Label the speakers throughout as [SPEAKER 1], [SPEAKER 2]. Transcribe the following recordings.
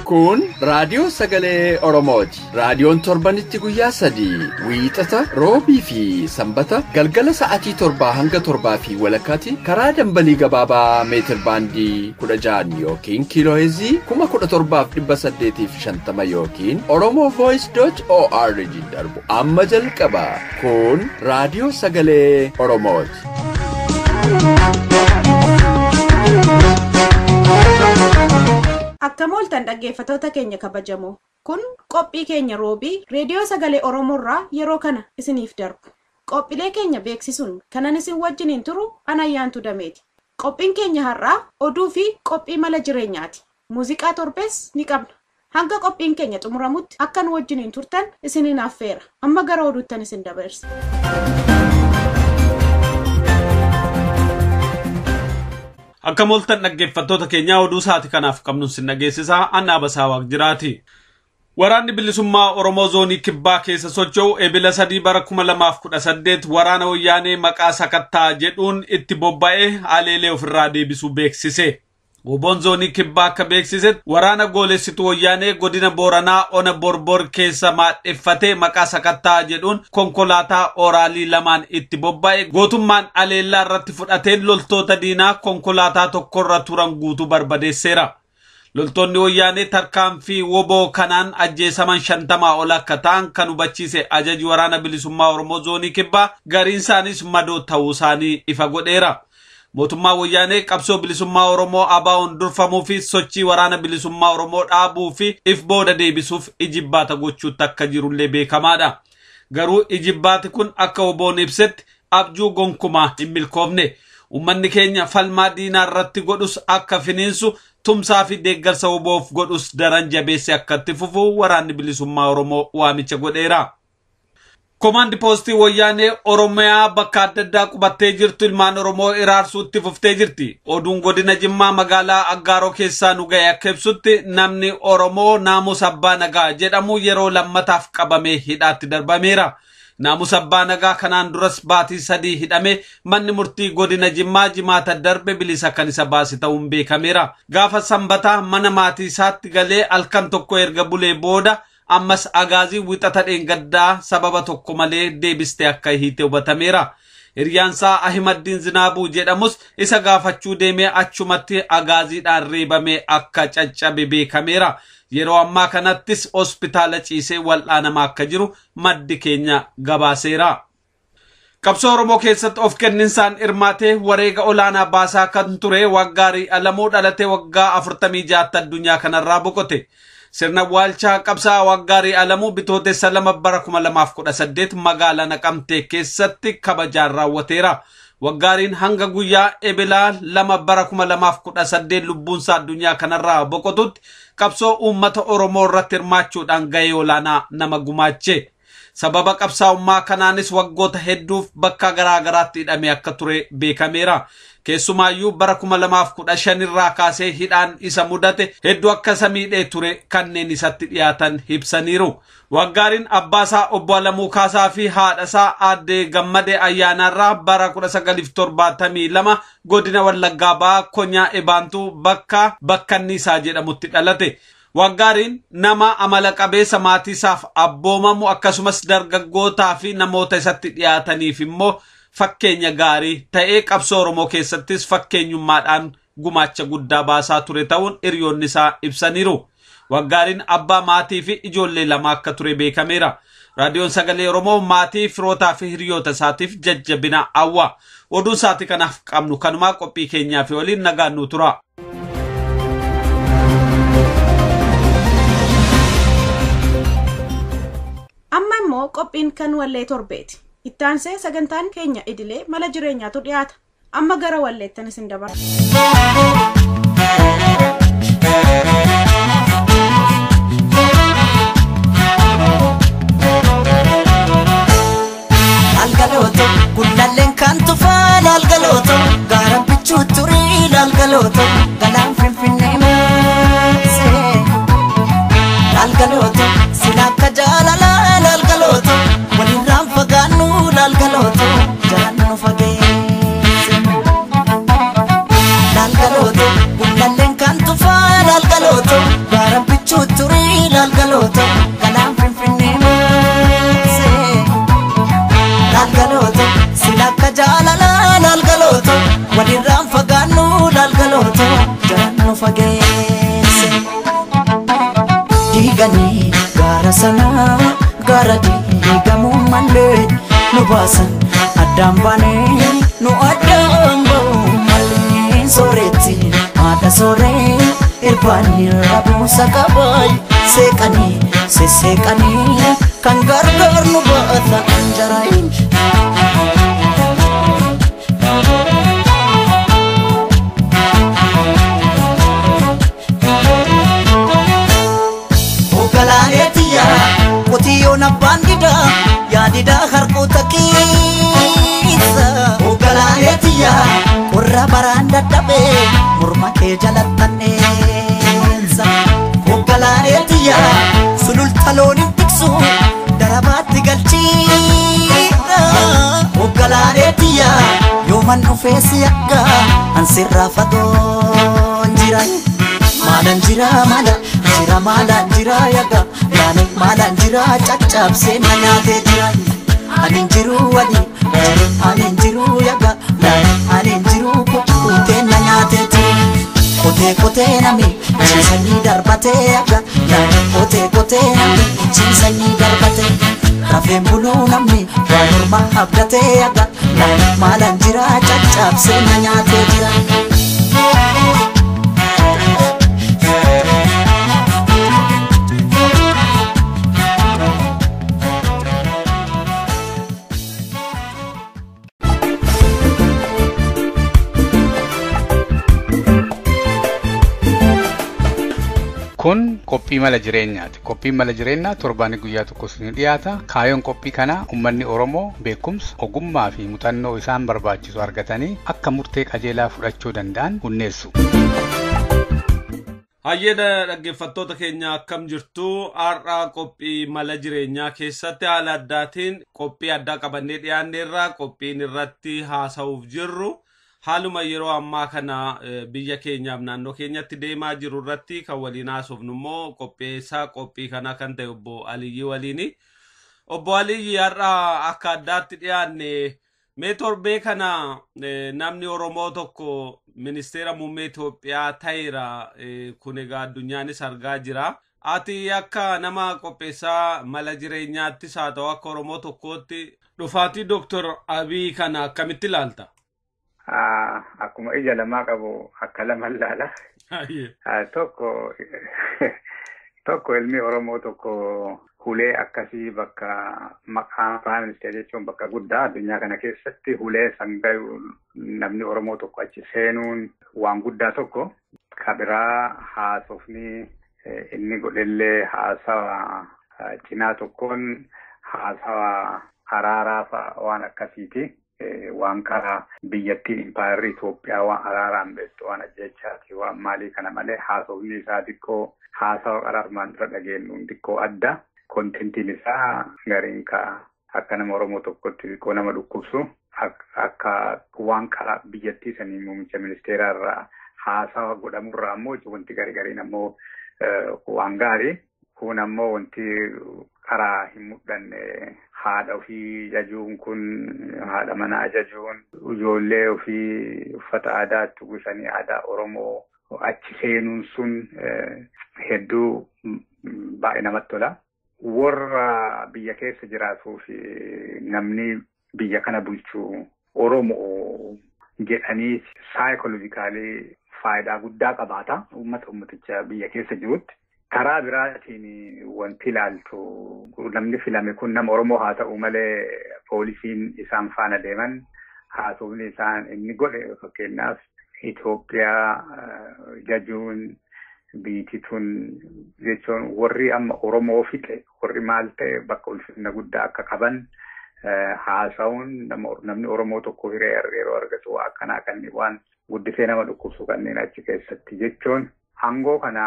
[SPEAKER 1] Kun raadiyoo sagalee Oromooti. Raadiyoon torbanitti guyyaa 3 wiixata roobii fi sanbata galgala sa'aatii 7 hanga 7 fi walakkaatti karaa dambalii gabaabaa meetir baandii 16 yookiin kiilooheezii 17,850 yookiin oromovoice.org darbu amma jalqaba. Kun raadiyoo sagalee Oromooti.
[SPEAKER 2] Akka mooltan dhaggeeffatoota keenya kabajamoo kun qophii keenya roobii reediyoo sagalee Oromoorraa yeroo kana isiniif darbu. Qophiilee keenya beeksisuun kanan isin wajjiniin turu Anayyaantu Dameeti. Qophiin keenya har'aa oduu fi qophii mala jireenyaati. Muuziqaa torbees ni qabna. Hanga qophiin keenya xumuramutti akkan wajjiniin turtan isiniin affeera. Amma gara oduuttan isin dabarsa.
[SPEAKER 3] Akka mooltan dhaggeeffattoota keenya oduu saati kanaaf qabnu sin dhageessisaa Annaa Basaawaq jiraati. Waraanni bilisummaa Oromoo zoonii kibbaa keessa socho'u ebila 3 bara 2018 waraana wayyaanee maqaa sakattaa jedhuun itti bobba'ee aleelee ofirraa deebisuu beeksise. Woboon zoonii kibbaa akka beeksisetti waraana goolessituu wayyaanee godina Booranaa ona Borbor keessa maadheffatee maqaa sakattaa jedhuun konkolaataa oraalii lamaan itti bobba'e gootummaan aleellaa irratti fudhateen loltoota diinaa konkolaataa tokkorra turan guutuu barbadeesseera. Loltoonni wayyaanee tarkaanfii woboo kanaan ajjeesaman 50 ol akka ta'an kan hubachiise ajaji waraana bilisummaa Oromoo zoonii kibbaa gariin isaanis madoo ta'uu isaanii ifa godheera. Mootummaa wayyaanee qabsoo bilisummaa Oromoo ABO'n durfamuu fi sochii waraana bilisummaa Oromoo dhaabuu fi if booda deebisuuf ijibbaata gochuutti akka jirullee beekamaadha. Garuu ijibbaati kun akka woboon ibsetti abjuu gonkumaa hin milkoofne. Uummanni keenya falmaa diinaa irratti godhus akka finiinsu tumsaa fi deeggarsa woboof godhus daran jabeesse akka itti fufu waraanni bilisummaa Oromoo waamicha godheera. Komaandi poostii wayyaanee Oromiyaa bakka adda addaa qubattee jirtu ilmaan Oromoo iraarsuutti fuftee jirti. Oduun godina Jimmaa magaalaa Aggaaroo keessaa nu ga'e akka ibsutti namni Oromoo Naamusa Abbaa Nagaa jedhamu yeroo lammataaf qabamee hidhaatti darbameera. Naamusa Abbaa Nagaa kanaan duras baatii 3 hidhamee manni murtii godina Jimmaa jimaata darbe bilisa kan isa baase ta'uun beekameera. Gaafa sanbataa mana maatii isaatti galee halkan tokko erga bulee booda ammas agaazii wixata dheengaddaa sababa tokko malee deebiste akka hiite hubatameera. Hiriyaansaa Ahimadiin Zinaabuu jedhamus isa gaafachuu deemee achumatti agaaziidhaan reebamee akka caccabe beekameera. Yeroo ammaa kanattis hospitaala ciisee wal'aanamaa akka jiru maddi keenya gabaaseera. Qabsoo Oromoo keessatti of kenninsaan hirmaatee wareega olaanaa baasaa kan ture Waggaarii Alamuu dhalatee waggaa 46 addunyaa kanarraa boqote. Sirna waalchaa qabsaa Waggaarii Alamuu bitootessa 2 bara 2018 magaalaa Naqamtee keessatti kabajaan raawwateera. Waggaariin hanga guyyaa ebilaa 2 bara 2018 lubbuunsaa addunyaa kanarraa boqotutti qabsoo uummata Oromoo irratti hirmaachuudhaan gahee olaanaa nama gumaache. Sababa qabsaa'ummaa kanaanis waggoota hedduuf bakka garaa garaatti hidhamee akka ture beekameera. Keessumaayyuu bara 2015 irraa kaasee hidhaan isa mudate hedduu akka samiidhee ture kanneen isatti dhiyaatan ibsaniiru. Waggaariin abbaasaa obbo Alamuu Kaasaa fi haadhasaa aadde Gammadee Ayyaanaarraa bara 1972 godina Wallaggaa Bahaa Konyaa Ebaantuu bakka Bakkanniisaa jedhamutti dhalate. Waggaariin nama amala qabeessa maatiisaaf abboomamu akkasumas dargaggootaa fi namoota isatti dhiyaataniif immoo fakkeenya gaarii ta'ee qabsoo Oromoo keessattis fakkeenyummaadhaan gumaacha guddaa baasaa ture ta'uun hiriyoonni isaa ibsaniiru. Waggaariin abbaa maatii fi ijoollee 2 akka ture beekameera. Raadiyoon Sagalee Oromoo maatii firootaa fi hiriyoota isaatiif jajjabina hawwa. Oduun saati kanaaf qabnu kanumaa qophii keenyaa fi waliin nagaan nu tura.
[SPEAKER 2] Amma immoo qophiin kan wallee torbeeti. Ittaansee sagantaan keenya idilee mala jireenyaatu dhiyaata. Amma gara walleettan isin dabarsa.
[SPEAKER 4] Algaloto kullalleen kan tufaan algaloto gaara bichuu turii algaloto galaan finfinnee maasee algaloto silakka jaalalaan algaloto walirraan fagaannu algaloto jalaan nu fageesse algaloto kullalleen kan diiganii gaara sanaa gaara diigamuu malee nu baasan addaan baanee nu addaan ba'uu malee sooretti haadha sooree irbaanii rabuusa qabaay seeqanii sesseeqanii kan gargaar nu baata anjaraayin. Ogalaanetiya qotiyoon abbaan didaa yaadidaa harkoota keessa. Ogalaanetiya qorra baraan dadhabee morma kee jalattanneessa. Ogalaanetiya sululta looniin tiksu darabaatti galchiidha. Ogalaanetiya yooman dhufee si akka ansirraa fagoon jira. Maalan jira maalan jira yaga yaani maalan jira caccabsee na nyaatee jira. Anin jiru wali anin jiru yaga anin jiru kutee na nyaatee jira. Kotee nami ciisanii darbatee yaga kotee nami ciisanii darbatee. Rafeen buluu namni waan morma abdatee yaga maalan jira caccabsee na nyaatee jira.
[SPEAKER 5] Kun qophii mala jireenyaati. Qophiin mala jireenyaa torbaanii guyyaa tokkos ni dhiyaata. Kaayoon qophii kanaa uummanni Oromoo beekumsa, ogummaa fi muuxannoo isaan barbaachisu argatanii akka murtee qajeelaa fudhachuu danda'an hunneessu.
[SPEAKER 3] Hayyeedha dhaggeeffattoota keenya akkam jirtu. Har'a qophii mala jireenyaa keessatti haala addaatiin qophii addaa qabannee dhiyaanneerra. Qophiin irratti haasa'uuf jirru haaluma yeroo ammaa kana biyya keenyaaf naannoo keenyatti deemaa jiru irratti kan waliin haasofnu immoo qopheessaa qophii kana kan ta'e obbo Aliyyii waliini. Obbo Aliyyii har'a akka addaatti dhiyaanne mee torbee kana namni Oromoo tokko ministeera muummee Itoophiyaa ta'eera. Kun egaa addunyaanis argaa jira. Ati akka nama qopheessaa mala jireenyaattis haa ta'u akka Oromoo tokkootti dhufaatii Dr. Abiy kana akkamitti ilaalta?
[SPEAKER 6] Akkuma ija lamaa qabu akka lama ilaala. Tokko ilmi Oromoo tokko hulee akkasii bakka maqaan Prime Minister jechuun bakka guddaa addunyaa kana keessatti hulee sangayu namni Oromoo tokko achi seenuun waan guddaa tokko. Kabiraa haasofni inni godhellee haasawa cinaa tokkoon haasawa araaraa waan akkasiiti. Waan karaa biyyattiin impaayirri Itoophiyaa waan araaraan beektu waan ajjechaati waan maalii kana malee haasofni isaa xiqqoo haasawa karaa armaan dura dhageenyuun xiqqoo adda. Kontentiin isaa gariin akka nama Oromoo tokkotti xiqqoo nama dhukkubsu akka waan karaa biyyattii sanii muummicha ministeeraa irraa haasawa godhamurraa ammoo wanti gariin ammoo waan gaarii. Kun ammoo wanti karaa hin mul'anne haadha ofii jajuun kun haadha manaa ajajuun ijoollee ofii uffata aadaatti uwwisanii aadaa Oromoo achi seenuun sun hedduu baay'ee namatti tola. Warra biyya keessa jiraatuu fi namni biyya kana bulchu Oromoo jedhanii saayikoolojikaalii faayidaa guddaa qabaata ummaticha biyya keessa jirutti. Karaa biraatiin wanti ilaaltu namni filame kun nama Oromoo haa ta'u malee poolisiin isaan faana deeman haasofni isaan inni godhe fakkeenyaaf Itoophiyaa jajuun biitituun jechuun warri amma Oromoo fixe warri maal ta'e bakka ulfina guddaa akka qaban haasa'uun namni Oromoo tokko hiree yeroo argatu akkanaa kanneen waan guddisee nama dhukkubsu kanneen achi keessatti jechuun. Hangoo kana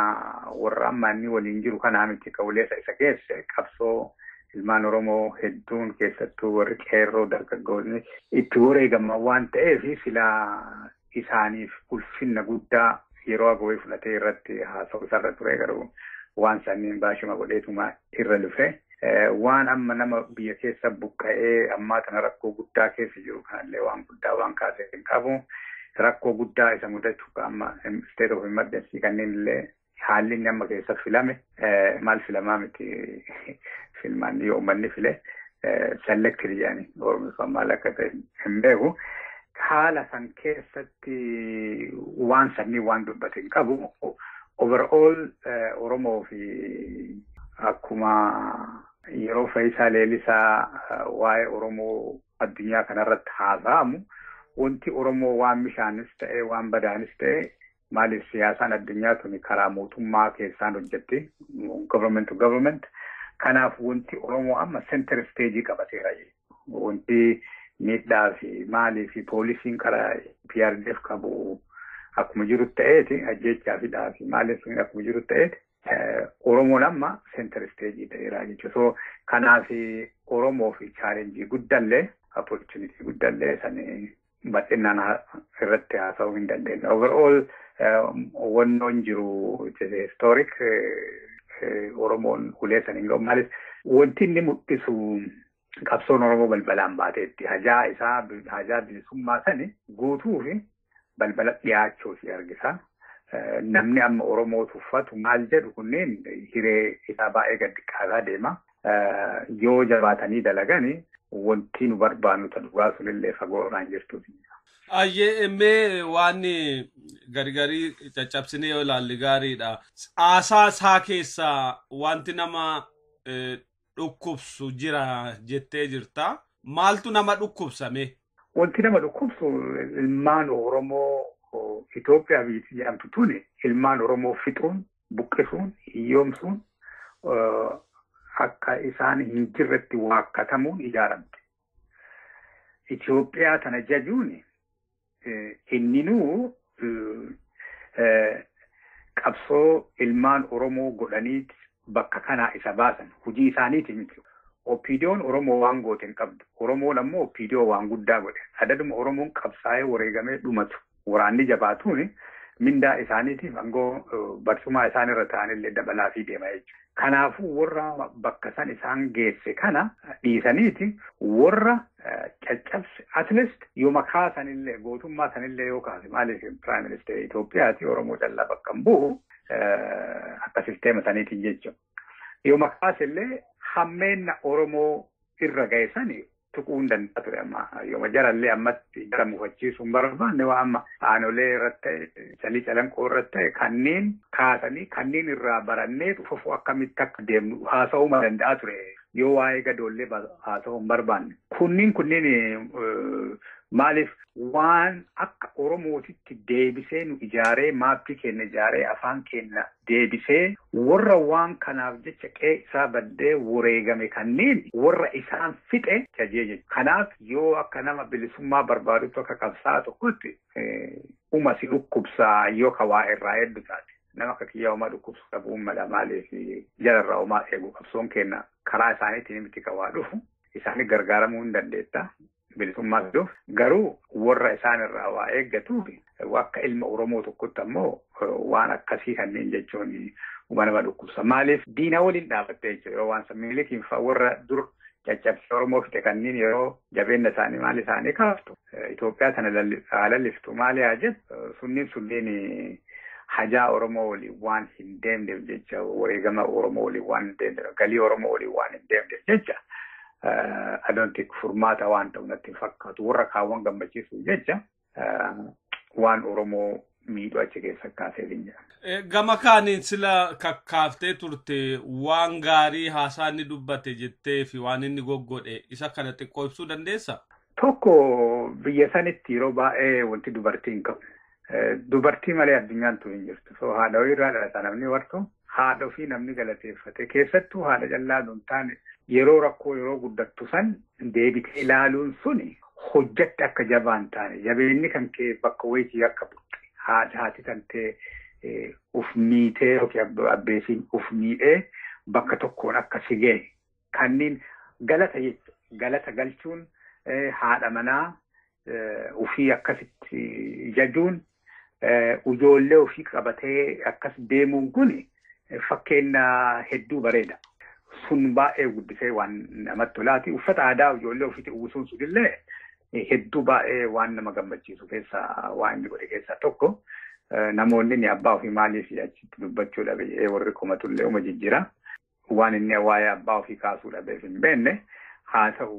[SPEAKER 6] warra amma inni waliin jiru kanaa miti qawleessa isa keesse qabsoo ilmaan Oromoo hedduun keessattuu warri qeerroo dargaggoonni itti wareegaman waan ta'eef silaa isaaniif ulfinna guddaa yeroo agawee fudhatee irratti haasa'u isarra ture garuu waan sanniin baashuma godheetuma irra dhufe. Waan amma nama biyya keessa buqqa'ee ammaa kana rakkoo guddaa keessa jiru kanallee waan guddaa waan kaasee hin qabu. Rakkoo guddaa isa mudatu amma state of emergency kanneen illee haalli inni amma keessa filame maal filamaa miti filmaan yoo manni file selected jedhani oromifaan maal akka ta'e hin beeku. Haala san keessatti waan sanii waan dubbate hin qabu. Overall Oromoo fi akkuma yeroo Faayisaa Leellisaa waa'ee Oromoo addunyaa kanarratti haasa'amu wanti Oromoo waan bishaanis ta'e waan badaanis ta'e maaliif siyaasaan addunyaa tuni karaa mootummaa keessaan hojjetti government to government. Kanaaf wanti Oromoo amma center stage qabateera. Wanti miidhaa fi maalii fi poolisiin karaa PRDF qabu akkuma jiru ta'eeti ajjechaa fi dhaa fi maaliif akkuma jiru ta'eeti Oromoon amma center stage ta'eera jechuudha. So kanaaf Oromoo fi challenge guddallee opportunity guddallee sanii bal'inaan irratti haasa'uu hin dandeenye. Overall wannoon jiru historic Oromoon ulee saniin gahu maaliif wanti inni mul'isu qabsoon Oromoo balbalaan baateetti hajaa bilisummaa sani guutuu fi balbala dhiyaachuu si argisa. Namni amma Oromoo tuffatu maal jedhu kunneen hiree isaa baay'ee gadi qaasaa deema. Yoo jabaatanii dalagani wanti nu barbaannu dhugaa sunillee fagoo irraan jirtu.
[SPEAKER 3] Ayyee mee waan gargarii caccabsinee yoo ilaalle gaariidha. Haasaa isaa keessaa wanti nama dhukkubsu jira jettee jirta. Maaltu nama dhukkubsame?
[SPEAKER 6] Wanti nama dhukkubsu ilmaan Oromoo Itoophiyaa biyyattii jedhamtu tuni ilmaan Oromoo fixuun, buqqisuun, hiyyoomsuun akka isaan hin jirretti waakkatamuun ijaaramte. Itoophiyaa tana jajuun inninuu qabsoo ilmaan Oromoo godhanii bakka kanaa isa baasan hojii isaaniiti miti. Opiidiyoon Oromoo waan goote hin qabdu. Oromoon ammoo opiidiyoo waan guddaa godhe. Adaduma Oromoon qabsaa'ee wareegamee dhumatu. Waraanni jabaatuun mindaa isaaniitiif aangoo barcuma isaan irra ta'anillee dabalaa fi deema jechuudha. Kanaafuu warra bakka san isaan geesse kana dhiisaniiti warra caccabse at least yoo maqaa sanillee gootummaa sanillee yoo kaase maaliif Prime Minister Itoophiyaati Oromoo callaa bakka hin bu'u akka sisteema saniitiin jechuudha. Yoo maqaasillee hammeenna Oromoo irra geessanii tuquu hin danda'a ture amma yoo jarallee ammatti jara mufachiisuun barbaanne waa amma aanolee irratti ta'e calii calanqoo irratti ta'e kanneen kaasanii kanneen irraa barannee dhufuuf akkamitti akka deemnu haasa'uu danda'a ture yoo waa'ee gadoollee haasa'uu hin barbaanne. Kunniin maaliif waan akka Oromootitti deebisee nu ijaaree maappii keenya ijaaree afaan keenya deebisee warra waan kanaaf jecha qe'ee isaa baddee wareegame kanneen warra isaan fixe jajee jechuudha. Kanaaf yoo akka nama bilisummaa barbaadutti akka qabsaa tokkotti si dhukkubsaa yoo ka waa irraa hedduu taate. Nama akka kiyyaa uumaa dhukkubsu dhabuun mala maaliif jalarraa uumaa eegu qabsoon keenya karaa isaaniitiin miti ka waa dhufu isaanii gargaaramuu hin dandeetta. Bilisummaa fiduuf garuu warra isaan irraa waa eeggatuuf akka ilma Oromoo tokkotti ammoo waan akkasii kanneen jechuun nama dhukkubsa. Maaliif diina waliin dhaabattee jechuudha yoo waan Miniilikiin fa'aa warra dur caccabsee Oromoo fixe kanneen yeroo jabeenya isaanii maal isaanii kaaftu Itoophiyaa tana lalliftu maali haa jettu sunniin hajaa Oromoo waliin waan hin deemneef jecha wareegama Oromoo waliin waan hin deemneef galii Oromoo waliin waan hin deemneef jecha. I don't think furmaata waan ta'u natti fakkaatu warra kaawwan gammachiisu jecha waan Oromoo miidhu achi keessa kaasee jira.
[SPEAKER 3] Gama kaaniin sila kakkaaftee turte waan gaarii haasaa inni dubbate jettee fi waan inni goggodhe isa kana xiqqoo ibsuu dandeessaa?
[SPEAKER 6] Tokko biyya sanitti yeroo baay'ee wanti dubartiin qabu. Dubartii malee addunyaan tu hin jirtu. So haadha irraa dhalata namni wartu haadha ofii namni galateeffate keessattuu haadha callaa hin taane yeroo rakkoo yeroo guddattu san deebitee ilaaluun suni hojjatti akka jabaan taane jabeenni kan kee bakka wayitii akka butte haati kan ta'e uf miitee yookiin abbeesiin uf miidhee bakka tokkoon akka si ga'e kanneen galata galchuun haadha manaa ufii akkasitti jajuun ijoollee ufii qabatee akkas deemuun kuni fakkeenya hedduu bareeda. Sun baay'ee guddisee waan namatti tolaati. Uffata aadaa ijoollee ofiitti uwwisuun sunillee hedduu baay'ee waan nama gammachiisu keessaa waan inni godhe keessaa tokko. namoonni ni abbaa ofii maaliif achitti dubbachuu dhabe warri komatullee uma jijjiira waan inni waa'ee abbaa ofii kaasuu dhabeef hin beekne haa ta'u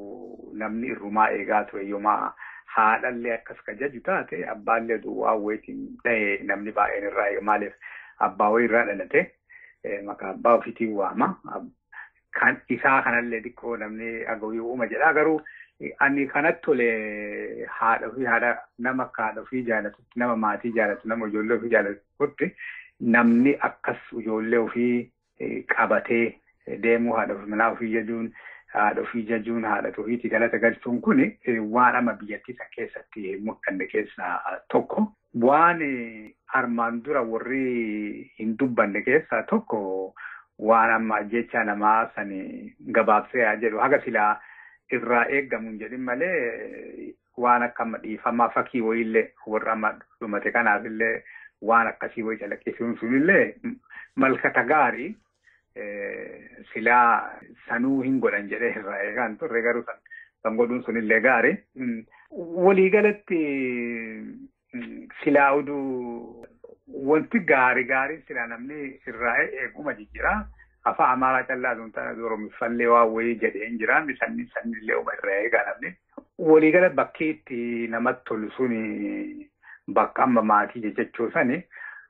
[SPEAKER 6] namni irrumaa eegaa ture yoomaa haadhallee akkas ka jaju taate abbaallee duwwaa wayitiin dhahee namni baay'een irraa eega maaliif abbaa wayii irraa dhalate maqaa abbaa ofiitiin waama kan isaa kanallee xiqqoo namni agawii uuma jedha garuu ani kanatti tole haadha nama haadha ofii jaalatutti nama maatii jaalatu nama ijoollee ofii jaalatutti namni akkas ijoollee ofii qabatee deemuu haadha ofii manaa ofii jajuun haadha ofii jajuun haadha ofiitti galata galchuun kun waan amma biyyattii san keessatti mul'anne keessaa tokko waan armaan dura warri hin dubbanne keessaa tokko waan amma jecha namaa san gabaabsee haa jedhu haga silaa irraa eeggamuun jedhin malee waan akka amma dhiifamaa fakkii wayiillee warra amma dhumate kanaafillee waan akkasii wayii calaqqisiisuun sunillee malkata gaarii silaa sanuu hin godhan jedhee irraa eegaan turre garuu san godhuun sunillee gaarii waliigalatti silaa uduu wanti gaarii silaa namni irraa eeguma jijjiraa afa amaaraa callaa sun tana Oromiffallee waa wayii jedhee hin jiraan sanillee uma irraa eegaa namni waliigala bakki itti namatti tolu suni bakka amma maatii jechuu sani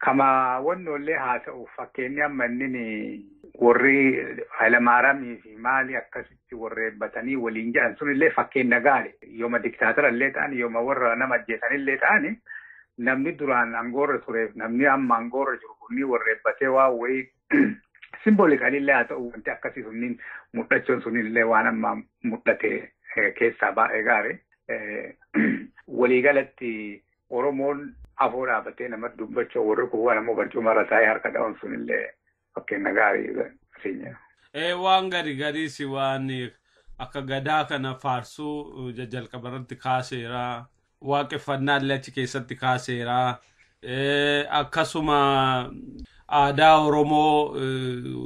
[SPEAKER 6] kama wannollee haa ta'u fakkeenyi amma inni warri Hayilamaariyaamii fi maali akkasitti warri eebbatanii waliin jedhan sunillee fakkeenya gaarii yooma diktaatorallee ta'an yooma warra nama ajjeesanillee ta'ani namni duraan angoorra tureef namni amma angoorra jiru kunni warri eebbatee waa wayii simboolikalillee haa ta'u wanti akkasii sunniin mul'achuun sunillee waan amma mul'ate keessaa baay'ee gaarii waliigalatti Oromoon afoo dhaabatee namatti dubbachuu warri kun waan ammoo barcuma irra taa'ee harka dha'uun sunillee fakkeenya gaarii sinya.
[SPEAKER 3] Waan gariis waan akka gadaa kana faarsuu jalqaba irratti kaaseera waaqeffannaallee achi keessatti kaaseera akkasuma aadaa Oromoo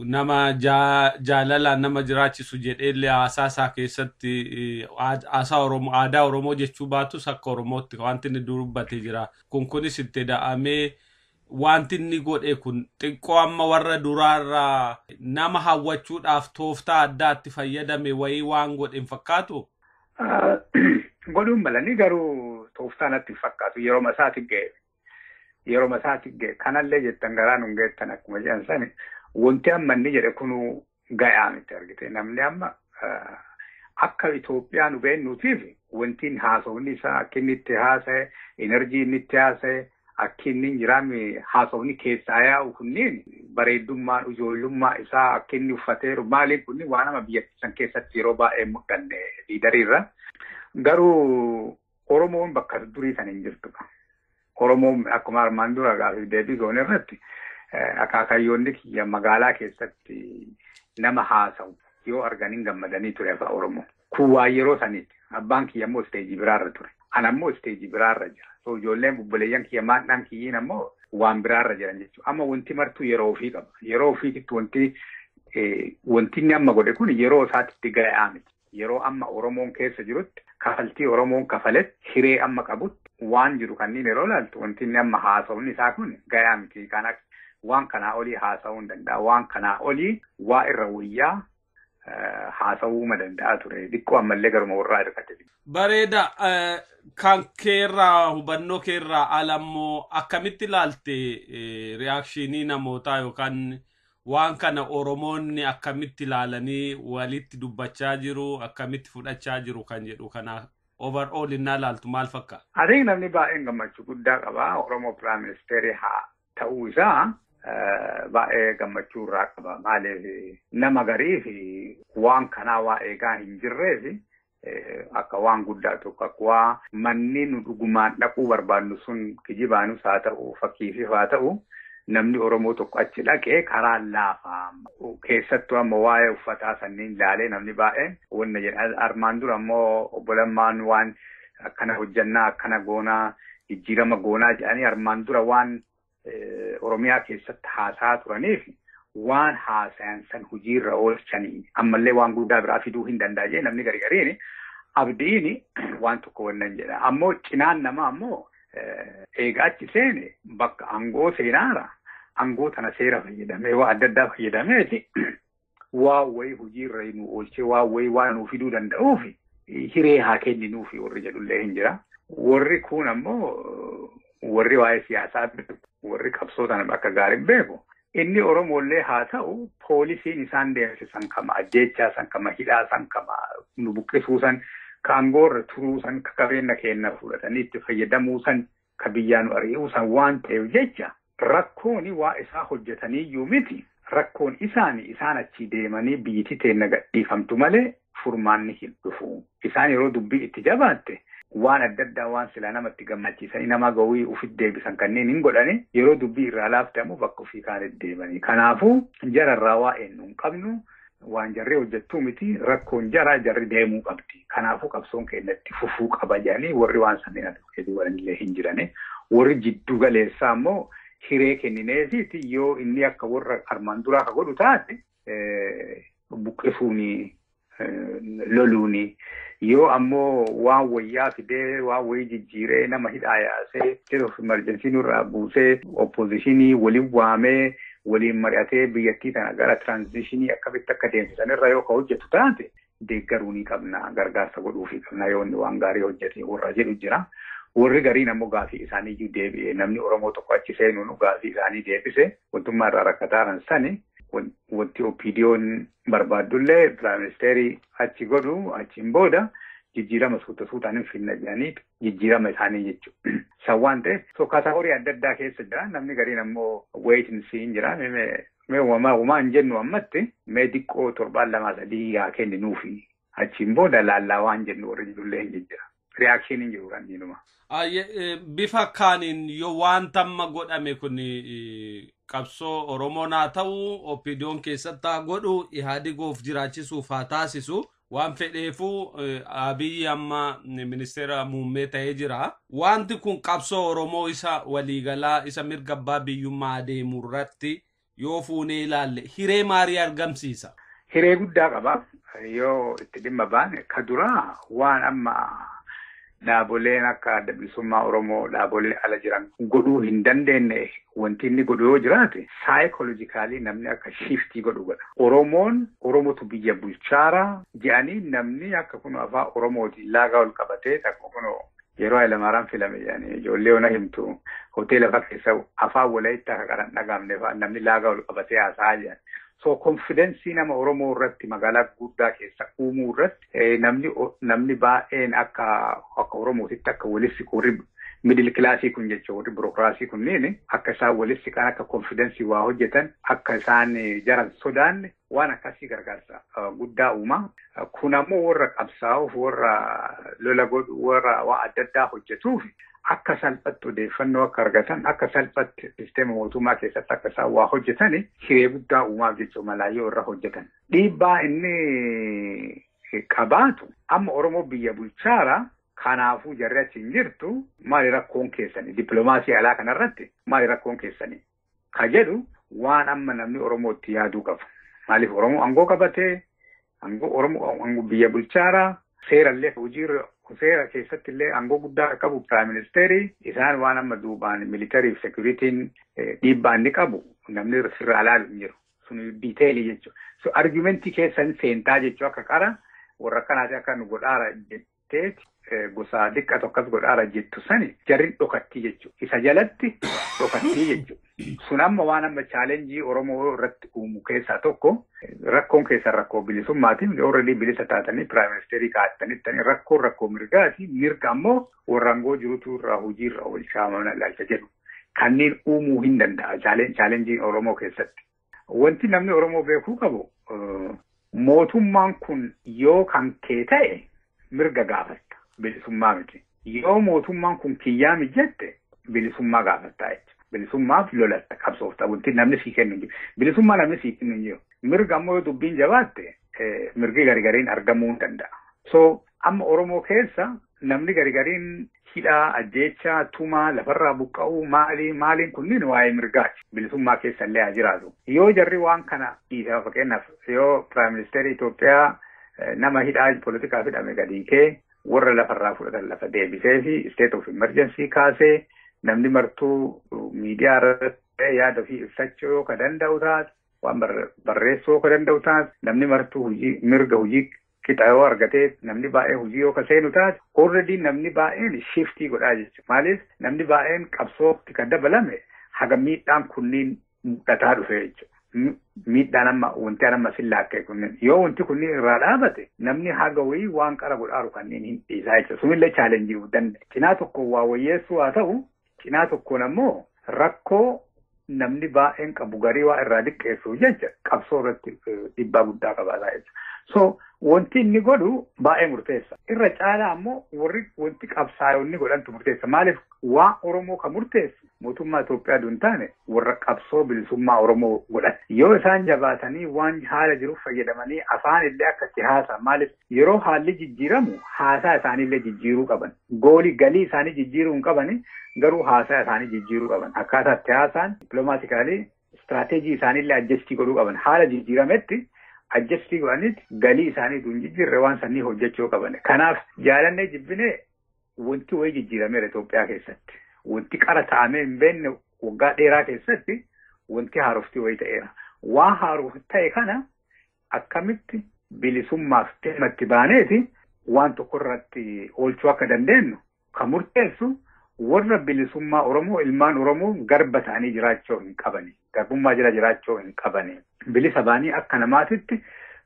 [SPEAKER 3] nama jaalalaan nama jiraachisu jedheellee haasaa keessatti aadaa Oromoo jechuu baatus akka Oromootti wanti inni dubbatee jira. Kunis itti da'amee wanti inni godhe kun xiqqoo amma warra duraarraa nama hawwachuudhaaf tooftaa addaatti fayyadame wayii waan godhe hin fakkaatu?
[SPEAKER 6] Godhuun malanii garuu tooftaa natti hin fakkaatu yeroo masaati ga'e. Yeroo masaati ga'e kanallee jettan garaan hin geettan akkuma jedhan sani wanti amma inni jedhe kunu ga'aa miti argite namni amma akka Itoophiyaan nu beennuutiif wantiin haasofni isaa akka inni itti haasa'e enerjii inni itti haasa'e akka inni jiraame haasofni keessaa yaa'u kunniin bareeddummaan ijoollummaa isaa akka inni uffateeru maaliin kunniin waan nama biyyattii san keessatti yeroo baay'ee mul'anne liidariirra garuu Oromoon bakka durii san hin jirtudha. Oromoon akkuma armaan dura gaaffii deebii goone irratti akaakayyoonni kiyya magaalaa keessatti nama haasa'u yoo arganiin gammadanii ture afaan Oromoo. Kun waa yeroo saniiti. Abbaan kiyya immoo isteejii biraarra ture. Ana immoo isteejii biraarra jira. So ijoolleen bubbuleeyyan kiyya maadhaan kiyyiin ammoo waan biraarra jiran jechuudha. Amma wanti martuu yeroo ofii qaba. Yeroo ofiitti wanti inni amma godhe kun yeroo isaatitti ga'aa miti. Yeroo amma Oromoon keessa jirutti kafaltii Oromoon kafaletti hiree amma qabutti waan jiru kanniin yeroo ilaaltu wanti inni amma haasa'uun isaa kun ga'aa miti. Kanaaf waan kanaa olii haasa'uu hin danda'a. Waan kanaa olii waa irra wayyaa haasa'uu ma danda'a ture. Xiqqoo ammallee garuma warraa hirkate.
[SPEAKER 3] Bareeda kan keerraa hubannoo keerraa alammoo akkamitti ilaalte reaakshinii namootaa yookaan waan kana Oromoonni akkamitti ilaalanii walitti dubbachaa jiru akkamitti fudhachaa jiru kan jedhu kana overall innaa ilaaltu maal fakkaata?
[SPEAKER 6] Ati namni baay'een gammachuu guddaa qaba. Oromoo Prime Minister haa ta'uu isaa baay'ee gammachuu irraa qaba. Maaliif nama garii fi waan kanaa waa eegaa hin jirree fi akka waan guddaa tokko akka waa manni nu dhugumaan dhaquu barbaadnu sun kijibaanus haa ta'u fakkiifis haa ta'u namni Oromoo tokko achi dhaqee karaa laafaa keessattuu amma waa'ee uffataa sanniin ilaalee namni baay'een wanna jedha armaan dura ammoo obbo Lammaan waan akkana hojjannaa akkana goonaa jijjiirama goonaa jedhanii armaan dura waan Oromiyaa keessatti haasaa turaniif waan haasayan san hojiirra oolchanii ammallee waan guddaa biraa fiduu hin danda'a jee namni garigariini abdiini waan tokko wannan jedha ammoo cinaan nama ammoo eegaa achi seene bakka aangoo seenaara aangoo tana seera fayyadamee waa adda addaa fayyadameeti waa wayii hojiirra nu oolchee waa wayii waa nuu fiduu danda'uuf hiree haa kenninuufi warri jedhullee hin jira. Warri kun ammoo warri waa'ee siyaasaa warri qabsoo tana akka gaariin beeku. Inni Oromoollee haa ta'u poolisiin isaan deemsisan kama ajjeechaa san kama hidhaa san kama nu buqqisuu san ka aangoorra turuu san ka qabeenya keenya fudhatanii itti fayyadamuu san ka biyyaa nu ari'uu san waan ta'eef jecha rakkooni waa isaa hojjetaniiyyuu miti. Rakkoon isaan achi deemanii biyyittii teenya gadhiifamtu malee furmaanni hin dhufu. Isaan yeroo dubbii itti jabaatte waan adda addaa waan silaa namatti gammachiisanii nama gawwii ufit deebisan kanneen hin godhani yeroo dubbii irraa laaftamu bakka ofii kaanitti deemanii. Kanaafuu jararraa waa eenyu hin qabnu waan jarri hojjettuu miti rakkoon jarri deemuu qabdi. Kanaafuu qabsoon keenyatti fufuu qaba jedhanii warri waan sanneen aduu walillee hin jirani. Warri jiddu galeessaa immoo hiree kennineefiiti yoo inni akka warra armaan duraa ka godhu taate buqqisuuni loluuni yoo ammoo waan wayyaa fidee waan wayii jijjiiree nama hidhaa yaasee state of emergency nurraa buusee oppositionii waliin waamee waliin mari'atee biyyattii tana gara transitionii akkamitti akka deemsisanirra yoo ka hojjetu taate deeggaruu ni qabna gargaarsa godhuufii qabna yoo inni waan gaarii hojjete warra jedhu jira. Warri gariin ammoo gaafii isaaniiyyuu deebi'e namni Oromoo tokko achi seenuun gaafii isaanii deebise wantummaa irraa rakkataaran sani wanti OPDO'n barbaaddullee Prime Ministerii achi godhu achiin booda jijjiirama suutaan hin finna jedhanii jijjiirama isaanii jechuudha. San waan ta'eef kaataagorii adda addaa keessa jira namni gariin ammoo wait and see jira mee uumaa hin jennu ammatti mee diqqoo 7-2-3 yaa kenninuufi achiin booda laallaa waan jennu warri jedhullee hin jijjiira. Reaction hin jiru kan diinuma.
[SPEAKER 3] Bifa kaaniin yoo waan tamma godhame kun qabsoo Oromoon haa ta'u OPDO'n keessatti haa godhu Ihaadigoof jiraachisuuf haa taasisu waan fedheefuu Abiyyi amma ministeera muummee ta'ee jira. Wanti kun qabsoo Oromoo isa waliigalaa isa mirga abbaa biyyummaa adeemu irratti yoo fuunee ilaalle hiree maalii argamsiisa?
[SPEAKER 6] Hiree guddaa qaba. Yoo itti dhimma baane ka duraa waan amma dhaaboleen akka adda bilisummaa Oromoo dhaabolee ala jiran godhuu hin dandeenye wanti inni godhu yoo jiraate saayikoolojikaalii namni akka shiftii godhu godha. Oromotu biyya bulchaara jedhanii namni akka kun afaan Oromootiin laagaa ol qabatee takka kun yeroo Hayilamaaraan filame jedhanii ijoollee ona himtu hoteela fa'a keessa afaan Walaayittaa akka qaran dhagaamne fa'a namni laagaa ol qabatee haasa'aa jedhan. So confidence nama Oromoo irratti magaalaa guddaa keessa uumuu irratti namni baay'een akka Oromootitti akka walitti warri middle classii kun jechuun warri burookiraasii kunniin akka isaan walitti kan akka confidence waa hojjetan akka isaan jaran sodaanne waan akkasii gargaarsa guddaa uumaa. Kun ammoo warra qabsaa'uuf warra lola godhu warra waa adda addaa hojjetuuf akka salphatti odeeffannoo akka argatan akka salphatti sisteema mootummaa keessatti akka isaan waa hojjetan hiree guddaa uumaaf jechuun malaayyoo irra hojjetan. Dhiibbaa inni qabaatu amma Oromoo biyya bulchaara kanaafuu jarri achi hin jirtu maali rakkoon keessanii dippiloomaasii alaa kanarratti maali rakkoon keessanii ka jedhu waan amma namni Oromootti yaaduu qabu. Maaliif Oromoo aangoo qabatee aangoo biyya bulchaara seerallee hojiirra seera keessatti illee aangoo guddaa qabu Prime Ministerii isaan waan amma duubaan military security'n dhiibbaa inni qabu namni sirraa ilaalu hin jiru. Sun detailii jechuudha. So argumentii keessan seentaa jechuu akka qara warra kanaati akka nu godhaara jetteeti gosa dhiqqa tokkas godhaara jettu sani jarri dhokattii jechuudha. Isa jalatti dhokattii jechuudha. Sun amma waan amma chaalenjii Oromoo irratti uumu keessaa tokko rakkoon keessa rakkoo bilisummaatiin already bilisa taatanii Prime Ministerii kaa'attanittanii rakkoo mirgaati mirga ammoo warra aangoo jirutu irraa hojiirra oolchaa mana ilaalcha jedhu kanneen uumuu hin danda'a chaalenjiin Oromoo keessatti. Wanti namni Oromoo beekuu qabu mootummaan kun yoo kan kee ta'e mirga gaafatta bilisummaa miti. Yoo mootummaan kun kiyyaa mijette bilisummaa gaafatta jechuudha. Bilisummaaf lolatta qabsoofta wanti namni sii kennu jiru. Bilisummaa namni sii kennu jiru. Mirga ammoo yoo dubbiin jabaatte mirgi garigariin argamuu hin danda'a. So amma Oromoo keessa namni garigariin hidhaa ajjeechaa tumaa lafarraa buqqa'uu maaliin kunniin waa'ee mirgaati. Bilisummaa keessa illee haa jiraatu. Yoo jarri waan kana dhiisaa fakkeenyaaf yoo Prime Ministeera Itoophiyaa nama hidhaa poolitikaa fidhame gadi kee warra lafarraa fudhatan lafa deebisee fi state of emergency kaasee namni martuu miidiyaa irratti yaada ofii ibsachuu yoo ka danda'u taate waan barreessuu yoo ka danda'u taate namni martuu mirga hojii qixa yoo argatee namni baay'ee hojii yoo ka seenu taate already namni baay'een shiftii godhaa jechuudha. Maaliif namni baay'een qabsootti kan dabalame haga miidhaan kunniin mul'ataa dhufe jechuudha. Miidhaan amma wanti amma sillaakkee kunniin yoo wanti kunniin irraa dhaabate namni haga wayii waan qara godhaaru kanneen hin dhiisaa jechuudha. Sunillee chaalenjii danda'a. Cinaa tokko waa wayyeessuu haa ta'u cinaa tokkoon ammoo rakkoo namni baay'een qabu garii waa irraa diqqeessuuf jecha qabsoo irratti dhiibbaa guddaa qabaataa jechuudha. So wanti inni godhu baay'ee murteessa. Irra caalaa ammoo wanti qabsaa'onni godhantu murteessa. Maaliif waan Oromoo kan murteessu mootummaa Itoophiyaa duun taane warra qabsoo bilisummaa Oromoo godhan. Yoo isaan jabaatanii waan haala jiruuf fayyadamanii afaan illee akkatti haasaa. Maaliif yeroo haalli jijjiiramu haasaa isaaniillee jijjiiruu qaban. Galii isaanii jijjiiruu hin qabani garuu haasaa isaanii jijjiiruu qaban. Akkaataa itti haasaan dippiloomaatikaali istiraateejii isaaniillee adjastii godhuu qaban. Haala jijjiirametti adjastii godhanitti galii isaanii duun jijjiirre waan sanii hojjechuu qaban. Kanaaf jaalannee jibbinee wanti wayii jijjiirameera Itoophiyaa keessatti. Wanti qara ta'amee hin beekne waggaa dheeraa keessatti wanti haaroftii wayii ta'eera. Waan haaroof ta'e kana akkamitti bilisummaaf dhimma baaneeti waan tokko irratti oolchuu akka dandeenyu kan murteessu warra bilisummaa Oromoo ilmaan Oromoo garba ta'anii jiraachuu hin qabani. Garbummaa jala jiraachuu hin qabani. Bilisa baanii akka namaatitti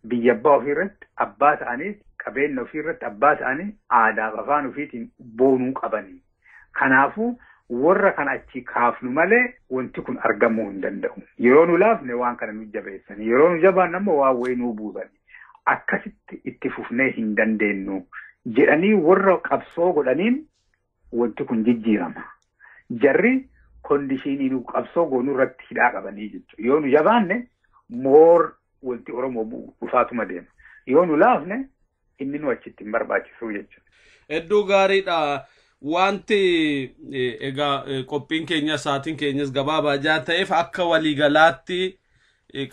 [SPEAKER 6] biyya abbaa ofiirratti abbaa ta'anii qabeenya ofiirratti abbaa ta'anii aadaa fi afaan ofiitiin boonuu qabani. Kanaafuu warra kana achi kaafnu malee wanti kun argamuu hin danda'u. Yeroo nu laafne waan kana nu jabeessan. Yeroo nu jabaan ammoo waan wayii nu buusan. Akkasitti itti fufnee hin dandeenyu jedhanii warra qabsoo godhaniin wanti kun jijjiirama. Jarri kondishinii nu qabsoo goonuu irratti hidhaa qabanii jechuudha. Yoo nu jabaanne moor wanti Oromoo dhufaatuma deema. Yoo nu laafne inni nu achitti hin barbaachisu jechuudha.
[SPEAKER 3] Hedduu gaariidha. Wanti egaa qophiin keenya sa'aatiin keenyas gabaabaa jaa ta'eef akka waliigalaatti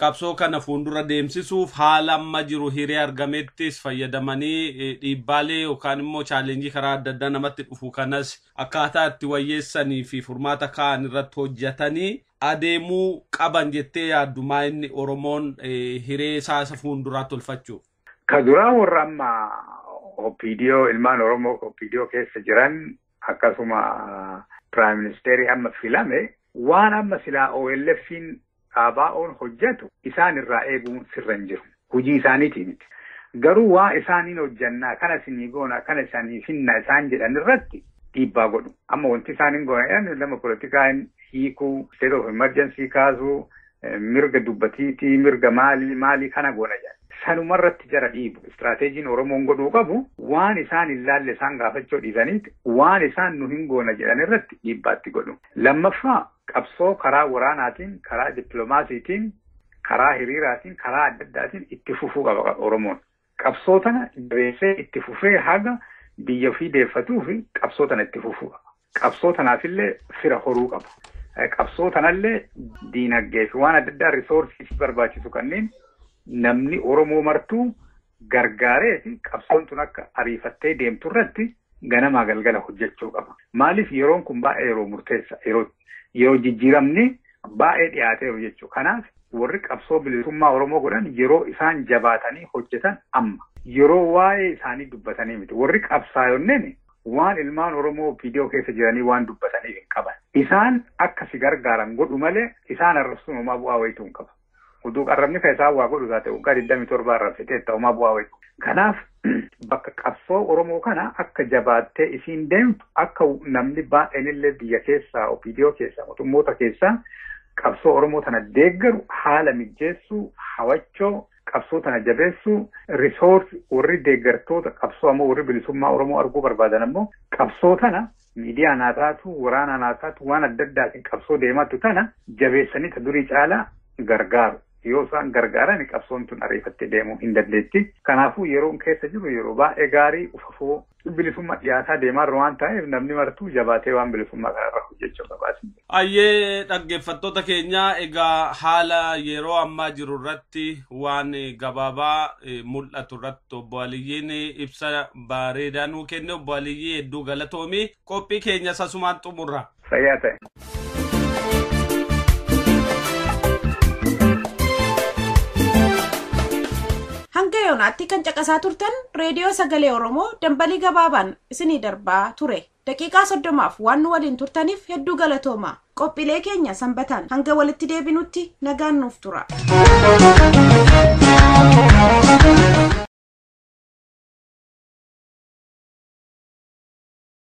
[SPEAKER 3] qabsoo kana fuuldura deemsisuuf haala amma jiru hiree argamettis fayyadamanii dhiibbaalee yookaan immoo chaalenjii karaa adda addaa namatti dhufu kanas akkaataa itti wayyeessanii fi furmaata kaa'an irratti hojjetanii adeemuu qaban jettee yaaddu maa inni Oromoon hiree isaa fuulduraa tolfachuuf.
[SPEAKER 6] Ka duraa warra amma OPDO ilmaan Oromoo OPDO keessa jiran akkasuma Prime Ministeri amma filame waan amma silaa OLFin ABO'n hojjetu isaan irraa eeguun sirra hin jiru. Hojii isaaniitii miti. Garuu waa isaaniin hojjannaa kana isinii goona kana isaanii finna isaan jedhan irratti dhiibbaa godhu. Amma wanti isaaniin goona lama poolitikaan hiikuu, state of emergency kaasuu, mirga dubbatiitii, mirga maalii kana goona jedhan. Sanumarratti jara dhiibu. Istiraateejiin Oromoon godhuu qabu waan isaan ilaalle isaan gaafachuu dhiisaniiti waan isaan nu hin goona jedhan irratti dhiibbaatti godhu. Lammaffaa qabsoo karaa waraanaatiin, karaa dippiloomaasiitiin, karaa hiriiraatiin, karaa adda addaatiin itti fufuu qaba Oromoon. Qabsoo tana jabeessee itti fufee haga biyya ofii deeffatuu fi qabsoo tana itti fufuu qaba. Qabsoo tanaafillee fira horuu qaba. Qabsoo tanallee diinagdee fi waan adda addaa risoorsii barbaachisu kanneen namni Oromoo martuu gargaaree fi qabsoon tun akka ariifattee deemtu irratti ganamaa galgala hojjechuu qaba. Maaliif yeroon kun baay'ee yeroo murteessa yeroo jijjiiramni baay'ee dhiyaateeru jechuudha. Kanaaf warri qabsoo bilisummaa Oromoo godhan yeroo isaan jabaatanii hojjetan amma. Yeroo waa'ee isaanii dubbatanii miti. Warri qabsaa'onneen waan ilmaan Oromoo OPDO keessa jiranii waan dubbatanii hin qaban. Isaan akka si gargaaran godhu malee isaan arrabsuun homaa bu'aa wayituu hin qabu. Uduu qarrabni ka isaan waa godhu taate waggaa 27 arrabsitee homaa bu'aa wayituu. Kanaaf bakka qabsoo Oromoo kana akka jabaattee isiin deemtu akka namni baay'een illee biyya keessaa OPDO keessaa mootummoota keessaa qabsoo Oromoo tana deeggaru haala mijeessuu hawachoo qabsoo tana jabeessuu risoorsi warri deeggartoota qabsoo ammoo warri bilisummaa Oromoo arguu barbaadan ammoo qabsoo tana miidiyaa naa taatu waraana naa taatu waan adda addaatiin qabsoo deematu tana jabeessanii ta durii caalaa gargaaru. yoo isaan gargaaran qabsoon tun ariifattee deemuu hin dandeetti. Kanaafuu yeroon keessa jiru yeroo baay'ee gaarii ufafoo bilisummaa dhiyaataa deemaa waan ta'eef namni martuu jabaatee waan bilisummaa kanarra hojjechuu qabaasi.
[SPEAKER 3] Ayyee dhaggeeffattoota keenya egaa haala yeroo ammaa jiru irratti waan gabaabaa mul'atu irratti obbo Aliyyiin ibsa bareedaa nuu kenne. Obbo Aliyyii hedduu galatoomii qophii keenya sasumaan xumurra.
[SPEAKER 6] Fayyaa ta'e.
[SPEAKER 2] Hanga yoonaatti kan caqasaa turtan reediyoo sagalee Oromoo dambalii gabaabaan isinii darbaa ture. Daqiiqaa 30 waan nu waliin turtaniif hedduu galatooma. Qophiilee keenya sanbataan hanga walitti deebinutti nagaan nuuf tura.